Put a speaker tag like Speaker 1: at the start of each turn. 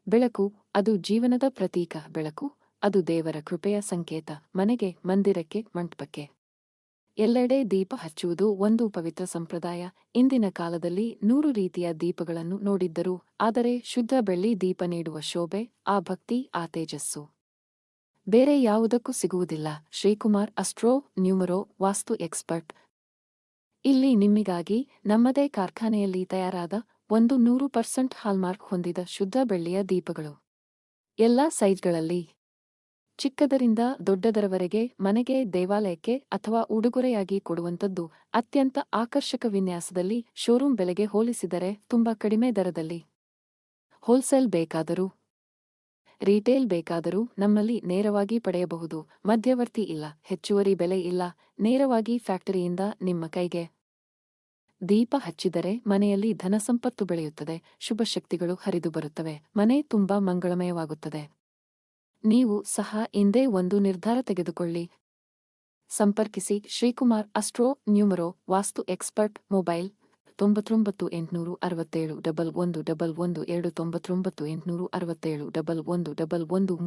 Speaker 1: ಬೆಳಕು, ಅದು ಜೀವನದ ಪ್ರತೀಕ. ಬೆಳಕು, ಅದು ದೇವರ ಕೃಪೆಯ ಸಂಕೇತ. ಮನೆಗೆ, ಮಂದಿರಕ್ಕೆ, ಮಂಟಪಕ್ಕೆ ಎಲ್ಲೆಡೆ ದೀಪ ಹಚ್ಚುವುದು ಒಂದು ಪವಿತ್ರ ಸಂಪ್ರದಾಯ. ಇಂದಿನ ಕಾಲದಲ್ಲಿ 100 ರೀತಿಯ ದೀಪಗಳನ್ನು ನೋಡಿದ್ದರೂ, ಆದರೆ ಶುದ್ಧ ಬೆಳ್ಳಿ ದೀಪ ನೀಡುವ ಶೋಭೆ, ಆ ಭಕ್ತಿ, ಆ ತೇಜಸ್ಸು ಬೇರೆ ಯಾವುದಕ್ಕೂ ಸಿಗುವುದಿಲ್ಲ. ಶ್ರೀಕುಮಾರ್ ಅಸ್ಟ್ರೋ ನ್ಯೂಮರೋ ವಾಸ್ತು ಎಕ್ಸ್ಪರ್ಟ್. ಇಲ್ಲಿ ನಿಮ್ಮಿಗಾಗಿ ನಮ್ಮದೇ ಕಾರ್ಖಾನೆಯಲ್ಲಿ ತಯಾರಾದ ಒಂದು 100% ಹಾಲ್ಮಾರ್ಕ್ ಹೊಂದಿದ ಶುದ್ಧ ಬೆಳ್ಳಿಯ ದೀಪಗಳು. ಎಲ್ಲಾ ಸೈಜ್ಗಳಲ್ಲಿ, ಚಿಕ್ಕದರಿಂದ ದೊಡ್ಡದರವರೆಗೆ, ಮನೆಗೆ, ದೇವಾಲಯಕ್ಕೆ ಅಥವಾ ಉಡುಗೊರೆಯಾಗಿ ಕೊಡುವಂಥದ್ದು. ಅತ್ಯಂತ ಆಕರ್ಷಕ ವಿನ್ಯಾಸದಲ್ಲಿ, ಶೋರೂಮ್ ಬೆಲೆಗೆ ಹೋಲಿಸಿದರೆ ತುಂಬಾ ಕಡಿಮೆ ದರದಲ್ಲಿ. ಹೋಲ್ಸೇಲ್ ಬೇಕಾದರೂ, ರಿಟೇಲ್ ಬೇಕಾದರೂ ನಮ್ಮಲ್ಲಿ ನೇರವಾಗಿ ಪಡೆಯಬಹುದು. ಮಧ್ಯವರ್ತಿ ಇಲ್ಲ, ಹೆಚ್ಚುವರಿ ಬೆಲೆ ಇಲ್ಲ, ನೇರವಾಗಿ ಫ್ಯಾಕ್ಟರಿಯಿಂದ ನಿಮ್ಮ ಕೈಗೆ. ದೀಪ ಹಚ್ಚಿದರೆ ಮನೆಯಲ್ಲಿ ಧನಸಂಪತ್ತು ಬೆಳೆಯುತ್ತದೆ, ಶುಭ ಶಕ್ತಿಗಳು ಹರಿದು ಬರುತ್ತವೆ, ಮನೆ ತುಂಬಾ ಮಂಗಳಮಯವಾಗುತ್ತದೆ. ನೀವು ಸಹ ಇಂದೇ ಒಂದು ನಿರ್ಧಾರ ತೆಗೆದುಕೊಳ್ಳಿ. ಸಂಪರ್ಕಿಸಿ ಶ್ರೀಕುಮಾರ್ ಅಸ್ಟ್ರೋ ನ್ಯೂಮರೋ ವಾಸ್ತು ಎಕ್ಸ್ಪರ್ಟ್. ಮೊಬೈಲ್ 99 867 1111 2 99 867 1111